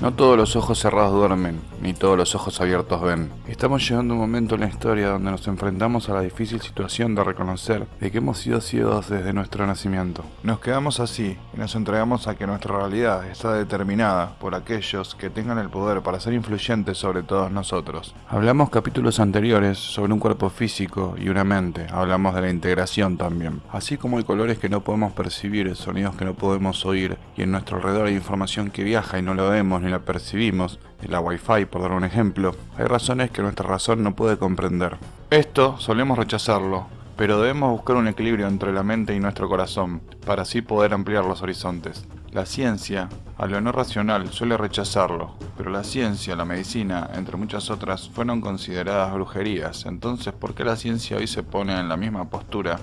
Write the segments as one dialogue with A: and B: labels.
A: No todos los ojos cerrados duermen, ni todos los ojos abiertos ven. Estamos llegando a un momento en la historia donde nos enfrentamos a la difícil situación de reconocer de que hemos sido ciegos desde nuestro nacimiento. Nos quedamos así y nos entregamos a que nuestra realidad está determinada por aquellos que tengan el poder para ser influyentes sobre todos nosotros. Hablamos capítulos anteriores sobre un cuerpo físico y una mente. Hablamos de la integración también. Así como hay colores que no podemos percibir, sonidos que no podemos oír, y en nuestro alrededor hay información que viaja y no la vemos ni la percibimos, de la Wi-Fi por dar un ejemplo, hay razones que nuestra razón no puede comprender. Esto solemos rechazarlo, pero debemos buscar un equilibrio entre la mente y nuestro corazón, para así poder ampliar los horizontes. La ciencia, a lo no racional, suele rechazarlo, pero la ciencia, la medicina, entre muchas otras, fueron consideradas brujerías. Entonces, ¿por qué la ciencia hoy se pone en la misma postura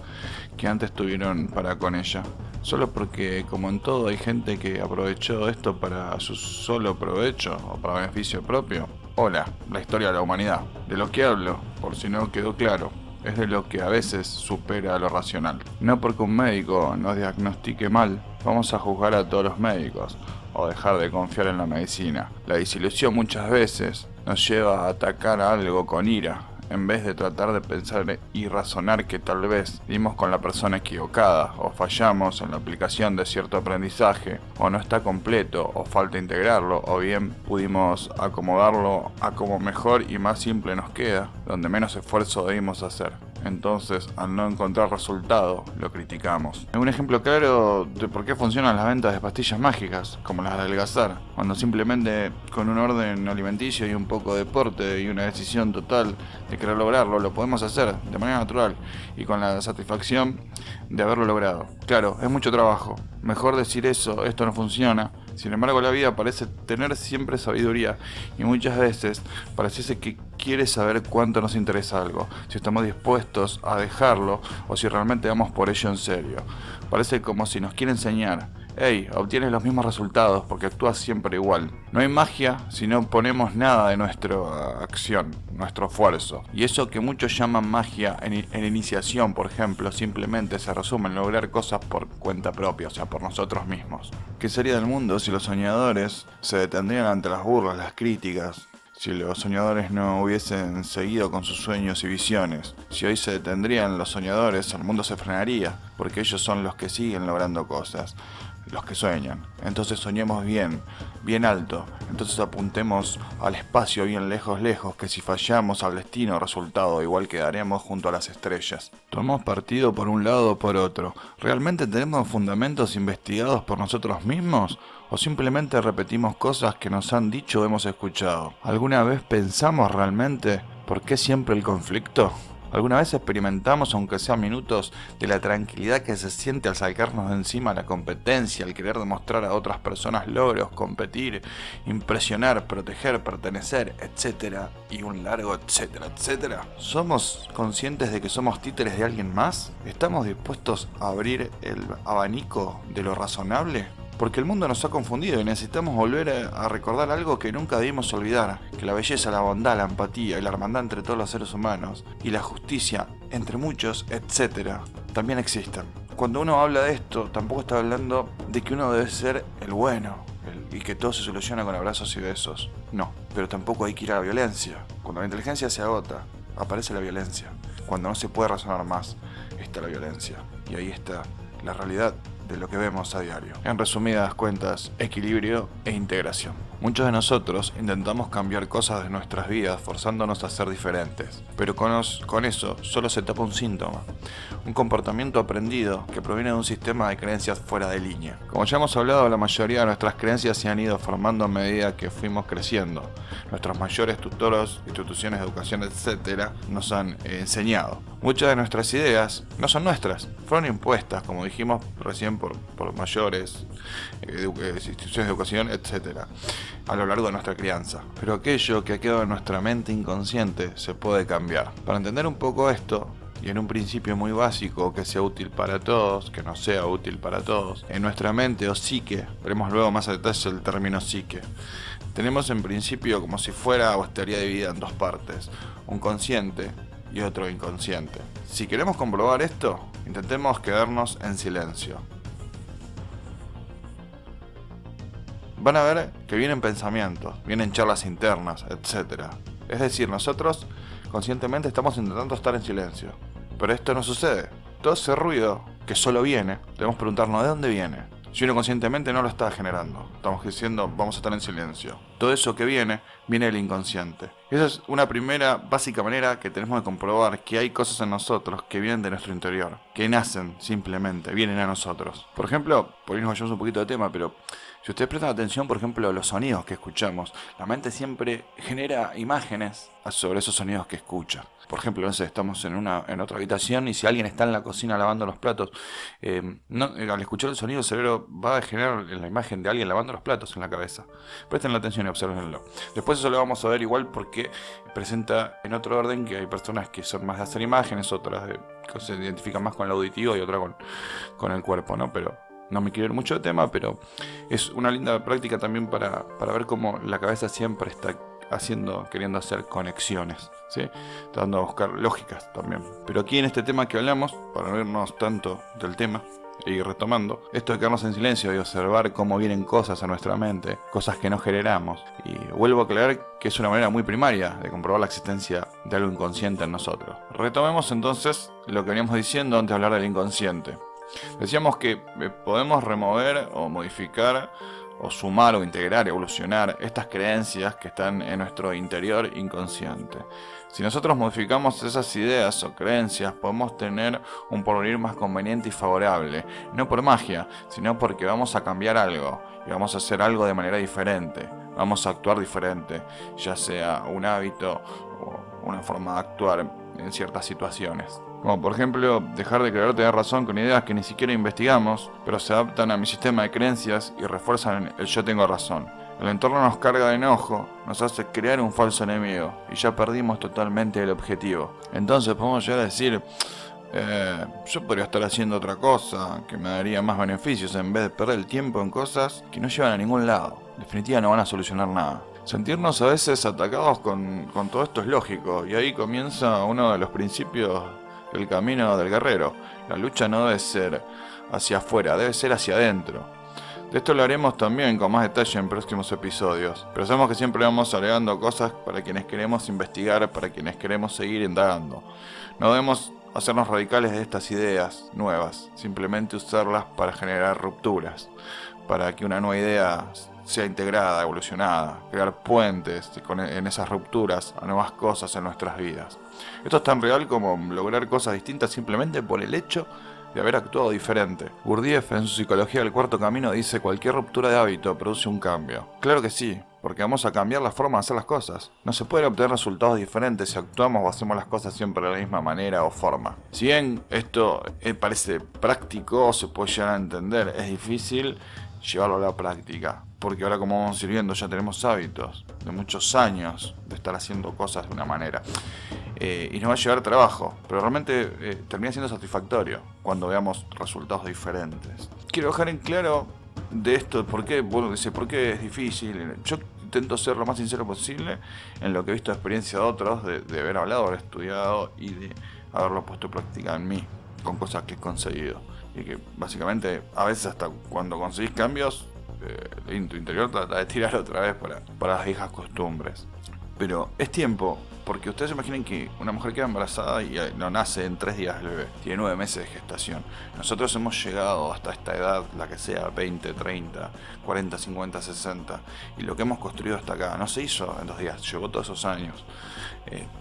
A: que antes tuvieron para con ella? Solo porque, como en todo, hay gente que aprovechó esto para su solo provecho o para beneficio propio. Hola, la historia de la humanidad. De lo que hablo, por si no quedó claro, es de lo que a veces supera lo racional. No porque un médico nos diagnostique mal, vamos a juzgar a todos los médicos o dejar de confiar en la medicina. La desilusión muchas veces nos lleva a atacar a algo con ira, en vez de tratar de pensar y razonar que tal vez dimos con la persona equivocada, o fallamos en la aplicación de cierto aprendizaje, o no está completo, o falta integrarlo, o bien pudimos acomodarlo a como mejor y más simple nos queda, donde menos esfuerzo debimos hacer. Entonces, al no encontrar resultado, lo criticamos. Un ejemplo claro de por qué funcionan las ventas de pastillas mágicas, como las de adelgazar, cuando simplemente con un orden alimenticio y un poco de deporte y una decisión total de querer lograrlo, lo podemos hacer de manera natural y con la satisfacción de haberlo logrado. Claro, es mucho trabajo. Mejor decir eso, esto no funciona. Sin embargo, la vida parece tener siempre sabiduría y muchas veces pareciese que quiere saber cuánto nos interesa algo, si estamos dispuestos a dejarlo o si realmente vamos por ello en serio. Parece como si nos quiere enseñar: hey, obtienes los mismos resultados porque actúas siempre igual. No hay magia si no ponemos nada de nuestra acción, nuestro esfuerzo. Y eso que muchos llaman magia en iniciación, por ejemplo, simplemente se resume en lograr cosas por cuenta propia, o sea, por nosotros mismos. ¿Qué sería del mundo si los soñadores se detendrían ante las burlas, las críticas? Si los soñadores no hubiesen seguido con sus sueños y visiones, si hoy se detendrían los soñadores, el mundo se frenaría, porque ellos son los que siguen logrando cosas, los que sueñan. Entonces soñemos bien, bien alto, entonces apuntemos al espacio bien lejos, lejos, que si fallamos al destino o resultado, igual quedaremos junto a las estrellas. ¿Tomamos partido por un lado o por otro? ¿Realmente tenemos fundamentos investigados por nosotros mismos? ¿O simplemente repetimos cosas que nos han dicho o hemos escuchado? ¿Alguna vez pensamos realmente por qué siempre el conflicto? ¿Alguna vez experimentamos, aunque sea minutos, de la tranquilidad que se siente al sacarnos de encima la competencia, al querer demostrar a otras personas logros, competir, impresionar, proteger, pertenecer, etcétera? Y un largo etcétera, etcétera. ¿Somos conscientes de que somos títeres de alguien más? ¿Estamos dispuestos a abrir el abanico de lo razonable? Porque el mundo nos ha confundido y necesitamos volver a recordar algo que nunca debimos olvidar, que la belleza, la bondad, la empatía y la hermandad entre todos los seres humanos, y la justicia, entre muchos, etc., también existen. Cuando uno habla de esto, tampoco está hablando de que uno debe ser el bueno, y que todo se soluciona con abrazos y besos. No, pero tampoco hay que ir a la violencia. Cuando la inteligencia se agota, aparece la violencia. Cuando no se puede razonar más, está la violencia. Y ahí está la realidad de lo que vemos a diario. En resumidas cuentas, equilibrio e integración. Muchos de nosotros intentamos cambiar cosas de nuestras vidas forzándonos a ser diferentes, pero con eso solo se tapa un síntoma, un comportamiento aprendido que proviene de un sistema de creencias fuera de línea. Como ya hemos hablado, la mayoría de nuestras creencias se han ido formando a medida que fuimos creciendo. Nuestros mayores tutores, instituciones de educación, etc., nos han enseñado. Muchas de nuestras ideas no son nuestras, fueron impuestas, como dijimos recién, por mayores, instituciones de educación, etc., a lo largo de nuestra crianza. Pero aquello que ha quedado en nuestra mente inconsciente se puede cambiar. Para entender un poco esto, y en un principio muy básico, que sea útil para todos, que no sea útil para todos, en nuestra mente o psique, veremos luego más a detalle el término psique, tenemos en principio como si fuera o estaría dividida en dos partes, un consciente y otro inconsciente. Si queremos comprobar esto, intentemos quedarnos en silencio. van a ver que vienen pensamientos, vienen charlas internas, etc. Es decir, nosotros conscientemente estamos intentando estar en silencio. Pero esto no sucede. Todo ese ruido que solo viene, debemos preguntarnos de dónde viene. Si uno conscientemente no lo está generando, estamos diciendo vamos a estar en silencio. Todo eso que viene del inconsciente. Esa es una primera básica manera que tenemos de comprobar que hay cosas en nosotros que vienen de nuestro interior, que nacen simplemente, vienen a nosotros. Por ejemplo, por ahí nos vayamos un poquito de tema, pero si ustedes prestan atención, por ejemplo, a los sonidos que escuchamos, la mente siempre genera imágenes sobre esos sonidos que escucha. Por ejemplo, no sé, estamos en otra habitación y si alguien está en la cocina lavando los platos, al escuchar el sonido el cerebro va a generar la imagen de alguien lavando los platos en la cabeza. Presten la atención y observenlo. Después eso lo vamos a ver igual porque presenta en otro orden que hay personas que son más de hacer imágenes, otras que se identifican más con el auditivo y otras con el cuerpo, ¿no? Pero no me quiero ir mucho de tema, pero es una linda práctica también para ver cómo la cabeza siempre está queriendo hacer conexiones, ¿sí? Tratando de buscar lógicas también. Pero aquí en este tema que hablamos, para no irnos tanto del tema e ir retomando, esto de quedarnos en silencio y observar cómo vienen cosas a nuestra mente, cosas que no generamos. Y vuelvo a aclarar que es una manera muy primaria de comprobar la existencia de algo inconsciente en nosotros. Retomemos entonces lo que veníamos diciendo antes de hablar del inconsciente. Decíamos que podemos remover o modificar o sumar o integrar, evolucionar estas creencias que están en nuestro interior inconsciente. Si nosotros modificamos esas ideas o creencias, podemos tener un porvenir más conveniente y favorable, no por magia, sino porque vamos a cambiar algo y vamos a hacer algo de manera diferente, vamos a actuar diferente, ya sea un hábito o una forma de actuar en ciertas situaciones. Como por ejemplo, dejar de creer tener razón con ideas que ni siquiera investigamos, pero se adaptan a mi sistema de creencias y refuerzan el yo tengo razón. El entorno nos carga de enojo, nos hace crear un falso enemigo, y ya perdimos totalmente el objetivo. Entonces podemos llegar a decir, yo podría estar haciendo otra cosa que me daría más beneficios en vez de perder el tiempo en cosas que no llevan a ningún lado. En definitiva no van a solucionar nada. Sentirnos a veces atacados con todo esto es lógico, y ahí comienza uno de los principios del camino del guerrero. La lucha no debe ser hacia afuera, debe ser hacia adentro. De esto lo haremos también con más detalle en próximos episodios, pero sabemos que siempre vamos agregando cosas para quienes queremos investigar, para quienes queremos seguir indagando. No debemos hacernos radicales de estas ideas nuevas, simplemente usarlas para generar rupturas, para que una nueva idea sea integrada, evolucionada, crear puentes en esas rupturas a nuevas cosas en nuestras vidas. Esto es tan real como lograr cosas distintas simplemente por el hecho de haber actuado diferente. Gurdjieff en su Psicología del Cuarto Camino dice: cualquier ruptura de hábito produce un cambio. Claro que sí, porque vamos a cambiar la forma de hacer las cosas. No se pueden obtener resultados diferentes si actuamos o hacemos las cosas siempre de la misma manera o forma. Si bien esto parece práctico, se puede llegar a entender, es difícil llevarlo a la práctica, porque ahora como vamos sirviendo ya tenemos hábitos de muchos años de estar haciendo cosas de una manera, y nos va a llevar trabajo, pero realmente termina siendo satisfactorio cuando veamos resultados diferentes. Quiero dejar en claro de esto, ¿por qué es difícil? Yo intento ser lo más sincero posible en lo que he visto de experiencia de otros, de haber hablado, haber estudiado y de haberlo puesto en práctica en mí, con cosas que he conseguido. Y que básicamente a veces hasta cuando conseguís cambios, en tu interior trata de tirar otra vez para las viejas costumbres. Pero es tiempo, porque ustedes imaginen que una mujer queda embarazada y no nace en 3 días el bebé, tiene 9 meses de gestación. Nosotros hemos llegado hasta esta edad, la que sea, 20, 30, 40, 50, 60, y lo que hemos construido hasta acá no se hizo en 2 días, llevó todos esos años,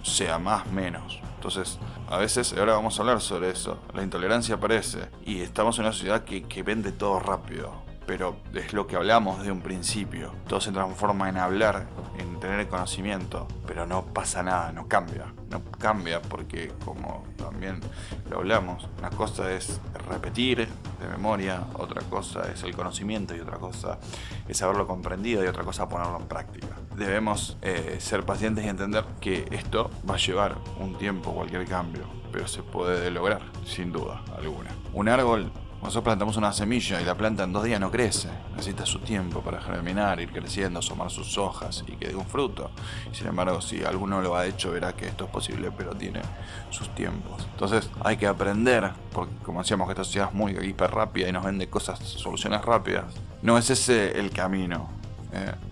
A: sea más, menos. Entonces, a veces, ahora vamos a hablar sobre eso, la intolerancia aparece y estamos en una sociedad que vende todo rápido. Pero es lo que hablamos de un principio. Todo se transforma en hablar, en tener el conocimiento, pero no pasa nada, no cambia. No cambia porque, como también lo hablamos, una cosa es repetir de memoria, otra cosa es el conocimiento y otra cosa es haberlo comprendido y otra cosa ponerlo en práctica. Debemos ser pacientes y entender que esto va a llevar un tiempo, cualquier cambio, pero se puede lograr, sin duda alguna. Un árbol, nosotros plantamos una semilla y la planta en 2 días no crece, necesita su tiempo para germinar, ir creciendo, asomar sus hojas y que dé un fruto. Sin embargo, si alguno lo ha hecho, verá que esto es posible, pero tiene sus tiempos. Entonces hay que aprender, porque como decíamos que esta sociedad es muy hiper rápida y nos vende cosas, soluciones rápidas. No es ese el camino.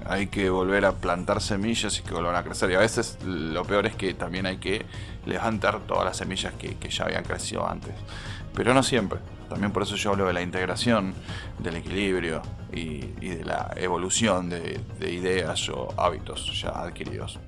A: Hay que volver a plantar semillas y que vuelvan a crecer. Y a veces lo peor es que también hay que levantar todas las semillas que ya habían crecido antes. Pero no siempre. También por eso yo hablo de la integración, del equilibrio y de la evolución de ideas o hábitos ya adquiridos.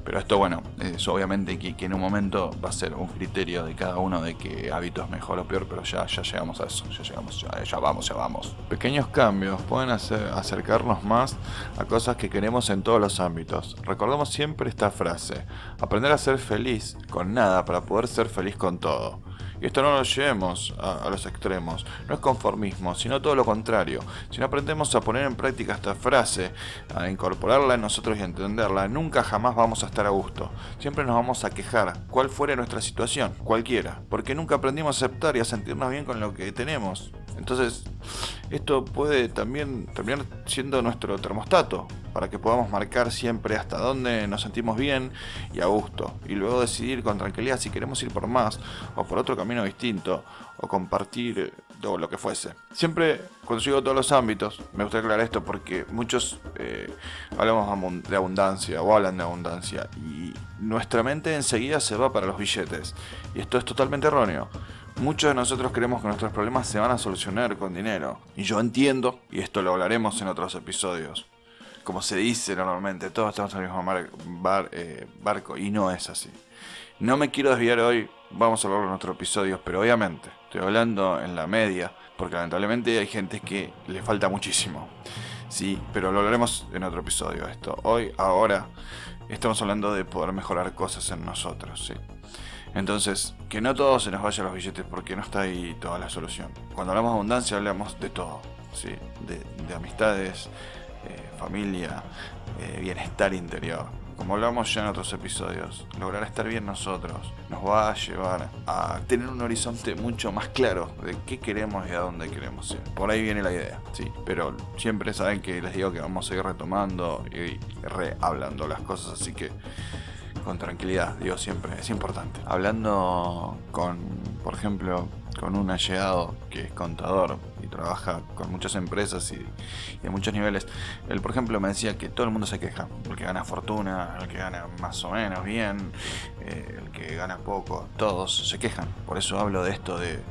A: Pero esto, bueno, es obviamente que en un momento va a ser un criterio de cada uno de qué hábito es mejor o peor, pero ya llegamos a eso, ya vamos. Pequeños cambios pueden acercarnos más a cosas que queremos en todos los ámbitos. Recordemos siempre esta frase: aprender a ser feliz con nada para poder ser feliz con todo. Y esto no lo llevemos a los extremos, no es conformismo, sino todo lo contrario. Si no aprendemos a poner en práctica esta frase, a incorporarla en nosotros y a entenderla, nunca jamás vamos a estar a gusto. Siempre nos vamos a quejar, cual fuere nuestra situación, cualquiera, porque nunca aprendimos a aceptar y a sentirnos bien con lo que tenemos. Entonces, esto puede también terminar siendo nuestro termostato, para que podamos marcar siempre hasta dónde nos sentimos bien y a gusto, y luego decidir con tranquilidad si queremos ir por más o por otro camino distinto, o compartir todo lo que fuese. Siempre, cuando llego a todos los ámbitos, me gustaría aclarar esto porque muchos hablamos de abundancia o hablan de abundancia y nuestra mente enseguida se va para los billetes, y esto es totalmente erróneo. Muchos de nosotros creemos que nuestros problemas se van a solucionar con dinero, y yo entiendo, y esto lo hablaremos en otros episodios, como se dice normalmente, todos estamos en el mismo barco, y no es así. No me quiero desviar hoy, vamos a hablarlo en otros episodios, pero obviamente estoy hablando en la media, porque lamentablemente hay gente que le falta muchísimo. Sí, pero lo hablaremos en otro episodio esto. Ahora, estamos hablando de poder mejorar cosas en nosotros, ¿sí? Entonces, que no todo se nos vaya a los billetes, porque no está ahí toda la solución. Cuando hablamos de abundancia hablamos de todo, ¿sí? De amistades, familia, bienestar interior. Como hablamos ya en otros episodios, lograr estar bien nosotros nos va a llevar a tener un horizonte mucho más claro de qué queremos y a dónde queremos ir. Por ahí viene la idea, sí, pero siempre saben que les digo que vamos a ir retomando y rehablando las cosas, así que con tranquilidad, digo siempre, es importante. Hablando por ejemplo, con un allegado que es contador y trabaja con muchas empresas y de muchos niveles, él, por ejemplo, me decía que todo el mundo se queja. El que gana fortuna, el que gana más o menos bien, el que gana poco, todos se quejan. Por eso hablo de esto de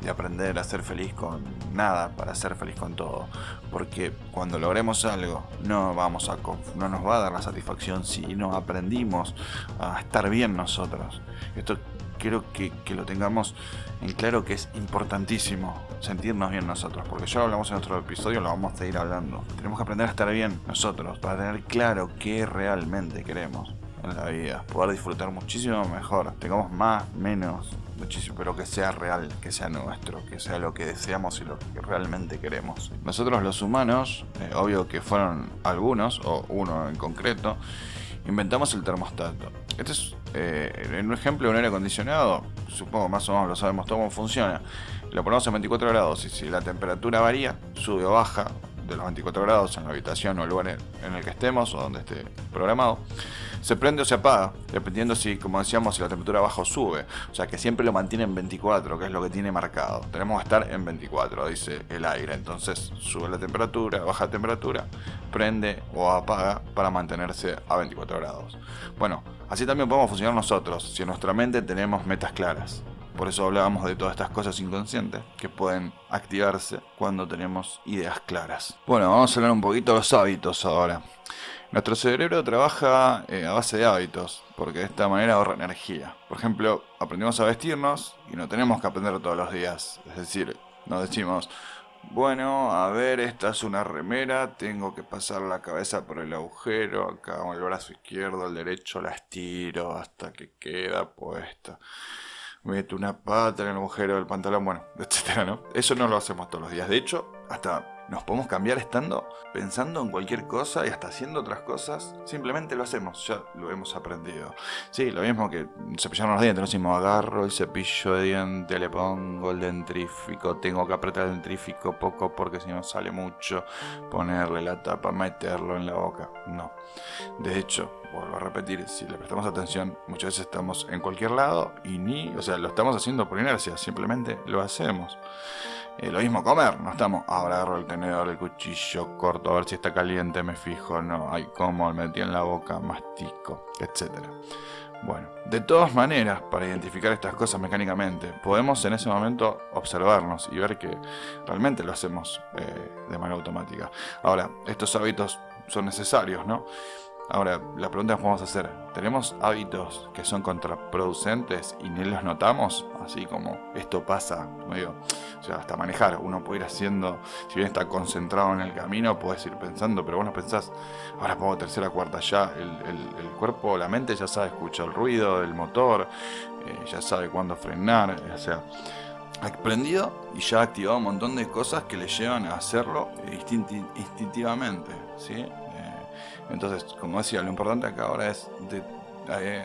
A: aprender a ser feliz con nada para ser feliz con todo. Porque cuando logremos algo, no nos va a dar la satisfacción si no aprendimos a estar bien nosotros. Esto quiero que lo tengamos en claro, que es importantísimo sentirnos bien nosotros, porque ya lo hablamos en otro episodio, lo vamos a ir hablando. Tenemos que aprender a estar bien nosotros para tener claro qué realmente queremos en la vida, poder disfrutar muchísimo mejor, tengamos más, menos, muchísimo, pero que sea real, que sea nuestro, que sea lo que deseamos y lo que realmente queremos. Nosotros los humanos, obvio que fueron algunos, o uno en concreto, inventamos el termostato. Este es en un ejemplo de un aire acondicionado, supongo más o menos lo sabemos todo cómo funciona. Lo ponemos en 24 grados y si la temperatura varía, sube o baja de los 24 grados en la habitación o el lugar en el que estemos o donde esté programado, se prende o se apaga, dependiendo si, como decíamos, si la temperatura baja o sube. O sea que siempre lo mantiene en 24, que es lo que tiene marcado. Tenemos que estar en 24, dice el aire. Entonces sube la temperatura, baja la temperatura, prende o apaga para mantenerse a 24 grados. Bueno, así también podemos funcionar nosotros, si en nuestra mente tenemos metas claras. Por eso hablábamos de todas estas cosas inconscientes que pueden activarse cuando tenemos ideas claras. Bueno, vamos a hablar un poquito de los hábitos ahora. Nuestro cerebro trabaja a base de hábitos, porque de esta manera ahorra energía. Por ejemplo, aprendimos a vestirnos y no tenemos que aprender todos los días. Es decir, nos decimos, bueno, a ver, esta es una remera, tengo que pasar la cabeza por el agujero, acá con el brazo izquierdo, el derecho la estiro hasta que queda puesta. Meto una pata en el agujero del pantalón, bueno, etcétera, ¿no? Eso no lo hacemos todos los días. De hecho, hasta nos podemos cambiar estando pensando en cualquier cosa y hasta haciendo otras cosas. Simplemente lo hacemos, ya lo hemos aprendido. Sí, lo mismo que cepillarnos los dientes. Nos decimos, agarro el cepillo de diente, le pongo el dentrífico, tengo que apretar el dentrífico poco porque si no sale mucho, ponerle la tapa, meterlo en la boca. No. De hecho, vuelvo a repetir, si le prestamos atención, muchas veces estamos en cualquier lado y lo estamos haciendo por inercia, simplemente lo hacemos. Lo mismo comer, no estamos, ahora agarro el tenedor, el cuchillo, corto a ver si está caliente, me fijo, no, ay, como me metí en la boca, mastico, etcétera. Bueno, de todas maneras, para identificar estas cosas mecánicamente, podemos en ese momento observarnos y ver que realmente lo hacemos de manera automática. Ahora, estos hábitos son necesarios, ¿no? Ahora, la pregunta que podemos hacer, ¿tenemos hábitos que son contraproducentes y ni los notamos? Así como esto pasa, medio, o sea, hasta manejar, uno puede ir haciendo, si bien está concentrado en el camino, puedes ir pensando, pero vos no pensás, ahora pongo tercera, cuarta, ya, el cuerpo, la mente ya sabe, escucha el ruido del motor, ya sabe cuándo frenar, o sea, ha aprendido y ya ha activado un montón de cosas que le llevan a hacerlo instintivamente, ¿sí? Entonces, como decía, lo importante acá ahora es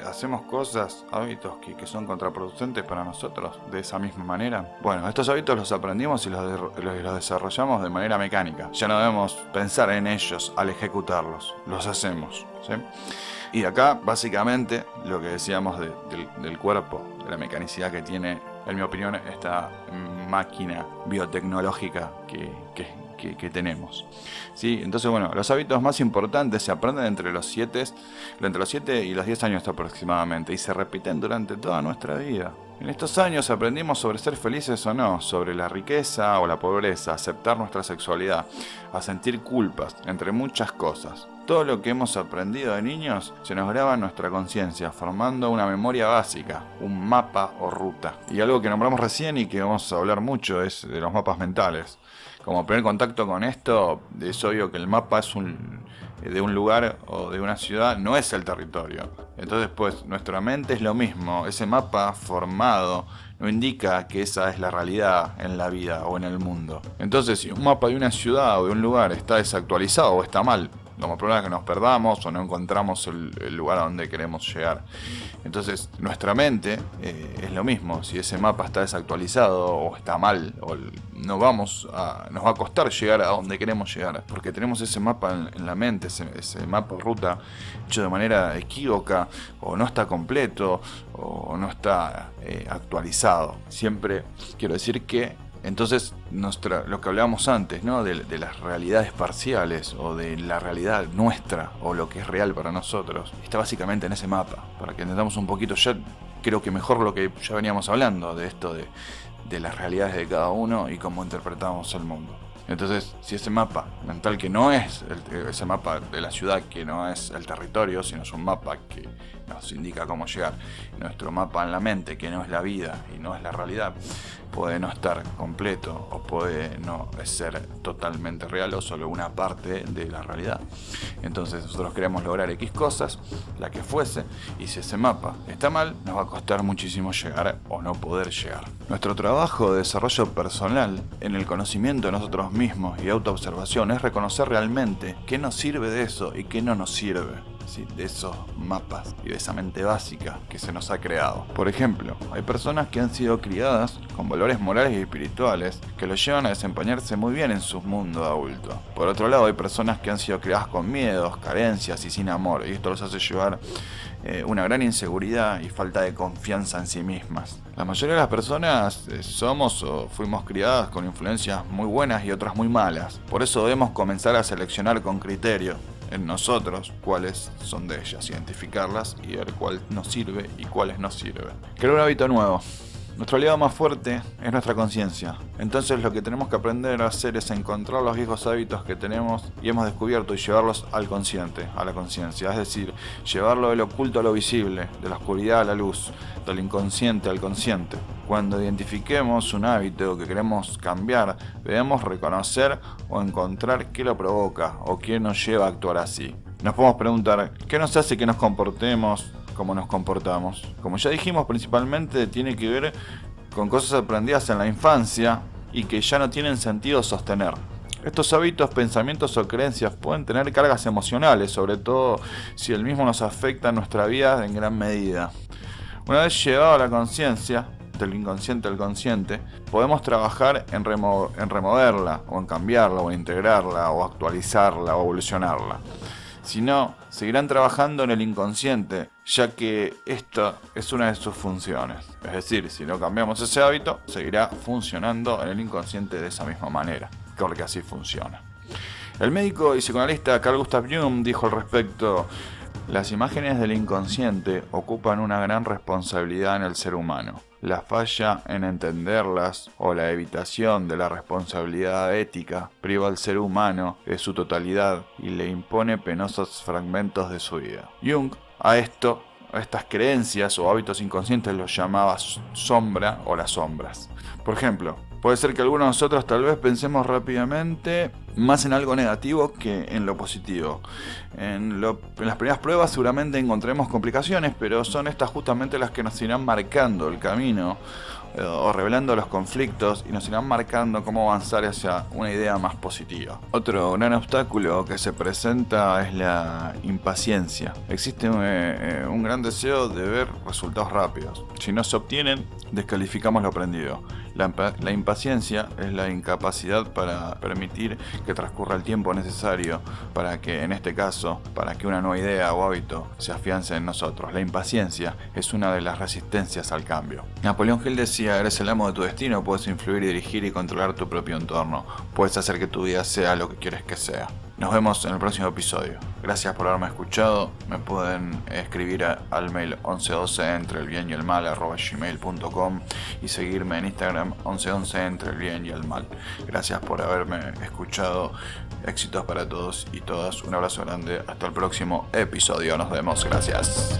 A: hacemos cosas, hábitos que son contraproducentes para nosotros de esa misma manera. Bueno, estos hábitos los aprendimos y los desarrollamos de manera mecánica. Ya no debemos pensar en ellos al ejecutarlos, los hacemos, ¿sí? Y acá, básicamente, lo que decíamos del cuerpo, de la mecanicidad que tiene, en mi opinión, esta máquina biotecnológica que tenemos, ¿sí? Entonces, bueno, los hábitos más importantes se aprenden entre los 7 y los 10 años aproximadamente y se repiten durante toda nuestra vida. En estos años aprendimos sobre ser felices o no, sobre la riqueza o la pobreza, aceptar nuestra sexualidad, a sentir culpas, entre muchas cosas. Todo lo que hemos aprendido de niños se nos graba en nuestra conciencia, formando una memoria básica, un mapa o ruta. Y algo que nombramos recién y que vamos a hablar mucho es de los mapas mentales. Como primer contacto con esto, es obvio que el mapa es de un lugar o de una ciudad, no es el territorio. Entonces, pues, nuestra mente es lo mismo. Ese mapa formado no indica que esa es la realidad en la vida o en el mundo. Entonces, si un mapa de una ciudad o de un lugar está desactualizado o está mal, lo más probable es que nos perdamos o no encontramos el lugar a donde queremos llegar. Entonces, nuestra mente es lo mismo. Si ese mapa está desactualizado o está mal, o nos va a costar llegar a donde queremos llegar, porque tenemos ese mapa en la mente, ese mapa de ruta hecho de manera equívoca, o no está completo, o no está actualizado. Siempre quiero decir que entonces, lo que hablábamos antes, ¿no? De las realidades parciales o de la realidad nuestra o lo que es real para nosotros, está básicamente en ese mapa. Para que entendamos un poquito, ya creo que mejor lo que ya veníamos hablando de esto de las realidades de cada uno y cómo interpretamos el mundo. Entonces, si ese mapa mental que no es ese mapa de la ciudad, que no es el territorio, sino es un mapa que nos indica cómo llegar, nuestro mapa en la mente, que no es la vida y no es la realidad, puede no estar completo o puede no ser totalmente real o solo una parte de la realidad. Entonces nosotros queremos lograr X cosas, la que fuese, y si ese mapa está mal, nos va a costar muchísimo llegar o no poder llegar. Nuestro trabajo de desarrollo personal en el conocimiento de nosotros mismos y autoobservación es reconocer realmente qué nos sirve de eso y qué no nos sirve. ¿Sí? De esos mapas y de esa mente básica que se nos ha creado. Por ejemplo, hay personas que han sido criadas con valores morales y espirituales que los llevan a desempeñarse muy bien en su mundo adulto. Por otro lado, hay personas que han sido criadas con miedos, carencias y sin amor, y esto los hace llevar una gran inseguridad y falta de confianza en sí mismas. La mayoría de las personas somos o fuimos criadas con influencias muy buenas y otras muy malas. Por eso debemos comenzar a seleccionar con criterio en nosotros cuáles son de ellas, identificarlas y ver cuál nos sirve y cuáles no sirven. Crear un hábito nuevo. Nuestro aliado más fuerte es nuestra conciencia. Entonces lo que tenemos que aprender a hacer es encontrar los viejos hábitos que tenemos y hemos descubierto y llevarlos al consciente, a la conciencia. Es decir, llevarlo del oculto a lo visible, de la oscuridad a la luz, del inconsciente al consciente. Cuando identifiquemos un hábito que queremos cambiar, debemos reconocer o encontrar qué lo provoca o qué nos lleva a actuar así. Nos podemos preguntar, ¿qué nos hace que nos comportemos como nos comportamos? Como ya dijimos, principalmente tiene que ver con cosas aprendidas en la infancia y que ya no tienen sentido sostener. Estos hábitos, pensamientos o creencias pueden tener cargas emocionales, sobre todo si el mismo nos afecta en nuestra vida en gran medida. Una vez llevado a la conciencia, del inconsciente al consciente, podemos trabajar en removerla, o en cambiarla, o en integrarla, o actualizarla, o evolucionarla. Si no, seguirán trabajando en el inconsciente, ya que esta es una de sus funciones. Es decir, si no cambiamos ese hábito, seguirá funcionando en el inconsciente de esa misma manera. porque así funciona. El médico y psicoanalista Carl Gustav Jung dijo al respecto: las imágenes del inconsciente ocupan una gran responsabilidad en el ser humano. La falla en entenderlas o la evitación de la responsabilidad ética priva al ser humano de su totalidad y le impone penosos fragmentos de su vida. Jung a estas creencias o hábitos inconscientes los llamaba sombra o las sombras. Por ejemplo, puede ser que algunos de nosotros tal vez pensemos rápidamente más en algo negativo que en lo positivo. En las primeras pruebas seguramente encontraremos complicaciones, pero son estas justamente las que nos irán marcando el camino o revelando los conflictos y nos irán marcando cómo avanzar hacia una idea más positiva. Otro gran obstáculo que se presenta es la impaciencia. Existe un gran deseo de ver resultados rápidos. Si no se obtienen, descalificamos lo aprendido. La impaciencia es la incapacidad para permitir que transcurra el tiempo necesario para que, en este caso, para que una nueva idea o hábito se afiance en nosotros. La impaciencia es una de las resistencias al cambio. Napoleón Hill decía: eres el amo de tu destino, puedes influir, dirigir y controlar tu propio entorno. Puedes hacer que tu vida sea lo que quieres que sea. Nos vemos en el próximo episodio. Gracias por haberme escuchado. Me pueden escribir al mail 1112 entre el bien y el mal @gmail.com y seguirme en Instagram 1111 entre el bien y el mal. Gracias por haberme escuchado. Éxitos para todos y todas. Un abrazo grande. Hasta el próximo episodio. Nos vemos. Gracias.